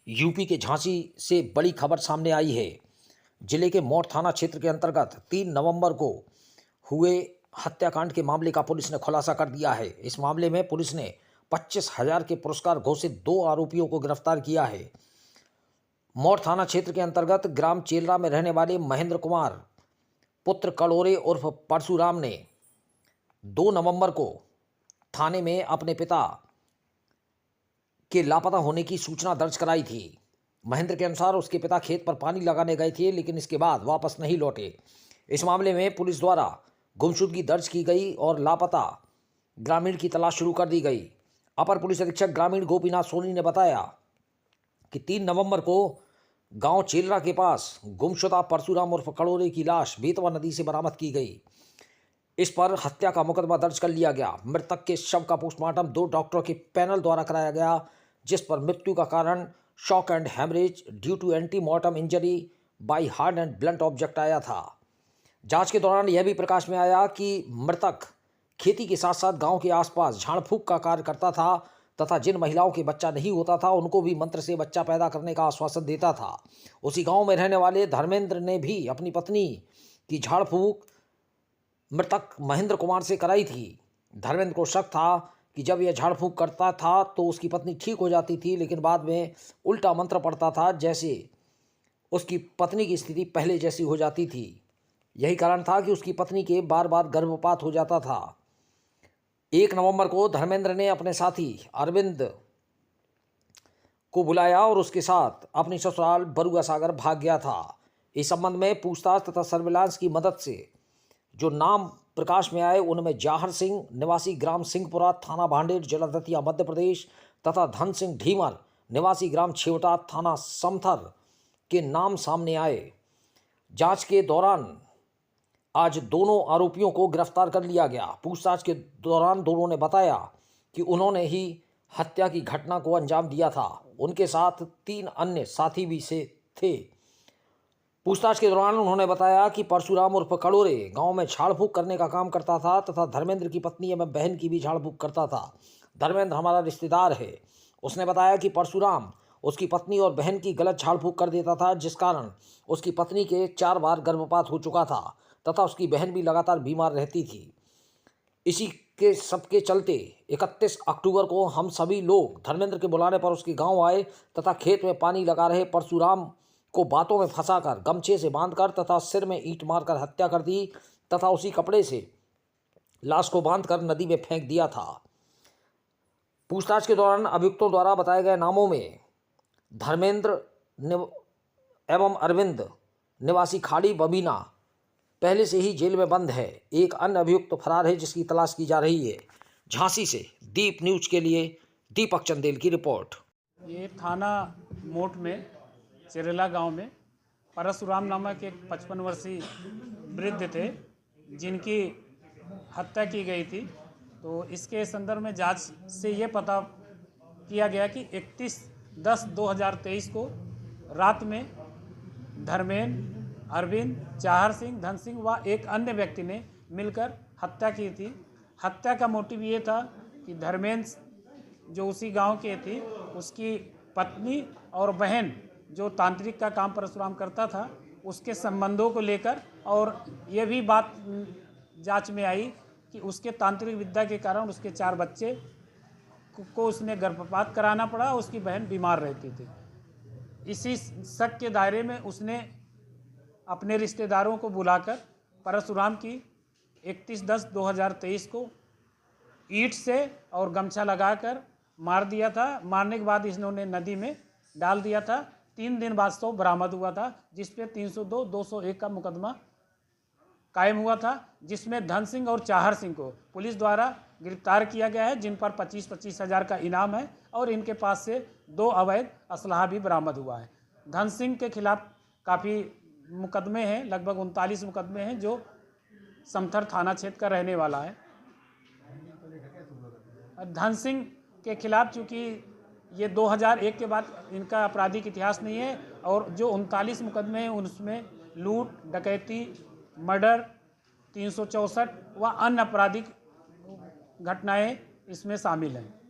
UP के झांसी से बड़ी खबर सामने आई है। जिले के मौठ थाना क्षेत्र के अंतर्गत 3 नवंबर को हुए हत्याकांड के मामले का पुलिस ने खुलासा कर दिया है। इस मामले में पुलिस ने 25,000 के पुरस्कार घोषित 2 आरोपियों को गिरफ्तार किया है। मौठ थाना क्षेत्र के अंतर्गत ग्राम चेलरा में रहने वाले महेंद्र कुमार पुत्र कड़ोरे उर्फ परशुराम ने 2 नवंबर को थाने में अपने पिता के लापता होने की सूचना दर्ज कराई थी। महेंद्र के अनुसार उसके पिता खेत पर पानी लगाने गए थे, लेकिन इसके बाद वापस नहीं लौटे। इस मामले में पुलिस द्वारा गुमशुदगी दर्ज की गई और लापता ग्रामीण की तलाश शुरू कर दी गई। अपर पुलिस अधीक्षक ग्रामीण गोपीनाथ सोनी ने बताया कि 3 नवंबर को गांव चेलरा के पास गुमशुदा परशुराम उर्फ कड़ोरे की लाश बेतवा नदी से बरामद की गई। इस पर हत्या का मुकदमा दर्ज कर लिया गया। मृतक के शव का पोस्टमार्टम 2 डॉक्टरों के पैनल द्वारा कराया गया, जिस पर मृत्यु का कारण shock and haemorrhage due to antemortem injury by hard and blunt object आया था। जांच के दौरान यह भी प्रकाश में आया कि मृतक खेती के साथ साथ गांव के आसपास झाड़ फूंक का कार्य करता था तथा जिन महिलाओं के बच्चा नहीं होता था उनको भी मंत्र से बच्चा पैदा करने का आश्वासन देता था। उसी गांव में रहने वाले धर्मेंद्र ने भी अपनी पत्नी की झाड़ फूंक मृतक महेंद्र कुमार से कराई थी। धर्मेंद्र को शक था कि जब यह झाड़ फूंक करता था तो उसकी पत्नी ठीक हो जाती थी, लेकिन बाद में उल्टा मंत्र पड़ता था, जैसे उसकी पत्नी की स्थिति पहले जैसी हो जाती थी। यही कारण था कि उसकी पत्नी के बार बार गर्भपात हो जाता था। 1 नवंबर को धर्मेंद्र ने अपने साथी अरविंद को बुलाया और उसके साथ अपनी ससुराल बरुआ सागर भाग गया था। इस संबंध में पूछताछ तथा सर्विलांस की मदद से जो नाम प्रकाश में आए उनमें जाहर सिंह निवासी ग्राम सिंहपुरा थाना भांडेर जिला दतिया मध्य प्रदेश तथा धन सिंह ढीमर निवासी ग्राम छेवटा थाना समथर के नाम सामने आए। जांच के दौरान आज दोनों आरोपियों को गिरफ्तार कर लिया गया। पूछताछ के दौरान दोनों ने बताया कि उन्होंने ही हत्या की घटना को अंजाम दिया था। उनके साथ 3 अन्य साथी भी से थे। पूछताछ के दौरान उन्होंने बताया कि परशुराम उर्फ कड़ोरे गांव में झाड़ फूंक करने का काम करता था तथा धर्मेंद्र की पत्नी एवं बहन की भी झाड़ फूंक करता था। धर्मेंद्र हमारा रिश्तेदार है। उसने बताया कि परशुराम उसकी पत्नी और बहन की गलत झाड़ फूंक कर देता था, जिस कारण उसकी पत्नी के 4 बार गर्भपात हो चुका था तथा उसकी बहन भी लगातार बीमार रहती थी। इसी के सबके चलते 31 अक्टूबर को हम सभी लोग धर्मेंद्र के बुलाने पर उसके गाँव आए तथा खेत में पानी लगा रहे परशुराम को बातों में फंसाकर गमछे से बांधकर तथा सिर में ईंट मारकर हत्या कर दी तथा उसी कपड़े से लाश को बांधकर नदी में फेंक दिया था। पूछताछ के दौरान अभियुक्तों द्वारा बताए गए नामों में धर्मेंद्र एवं अरविंद निवासी खाड़ी बबीना पहले से ही जेल में बंद है। एक अन्य अभियुक्त फरार है, जिसकी तलाश की जा रही है। झांसी से दीप न्यूज के लिए दीपक चंदेल की रिपोर्ट। ये थाना मोठ में चेरेला गांव में परशुराम नामक एक 55 वर्षीय वृद्ध थे, जिनकी हत्या की गई थी। तो इसके संदर्भ में जांच से ये पता किया गया कि 31/10/2023 को रात में धर्मेंद्र, अरविंद, चाहर सिंह, धन सिंह व एक अन्य व्यक्ति ने मिलकर हत्या की थी। हत्या का मोटिव ये था कि धर्मेंद्र जो उसी गांव के थी, उसकी पत्नी और बहन जो तांत्रिक का काम परशुराम करता था, उसके संबंधों को लेकर, और ये भी बात जांच में आई कि उसके तांत्रिक विद्या के कारण उसके 4 बच्चे को उसने गर्भपात कराना पड़ा, उसकी बहन बीमार रहती थी। इसी शक के दायरे में उसने अपने रिश्तेदारों को बुलाकर परशुराम की 31/10/2023 को ईंट से और गमछा लगाकर मार दिया था। मारने के बाद इन्होंने नदी में डाल दिया था। 3 दिन बाद शव बरामद हुआ था, जिस पे 302, 201 का मुकदमा कायम हुआ था, जिसमें धन सिंह और चाहर सिंह को पुलिस द्वारा गिरफ्तार किया गया है, जिन पर 25-25 हज़ार का इनाम है और इनके पास से 2 अवैध असलहा भी बरामद हुआ है। धन सिंह के खिलाफ काफ़ी मुकदमे हैं, लगभग 39 मुकदमे हैं, जो समथर थाना क्षेत्र का रहने वाला है। धन सिंह के खिलाफ चूँकि ये 2001 के बाद इनका आपराधिक इतिहास नहीं है, और जो 39 मुकदमे हैं उनमें लूट, डकैती, मर्डर, 364 व अन्य आपराधिक घटनाएं इसमें शामिल हैं।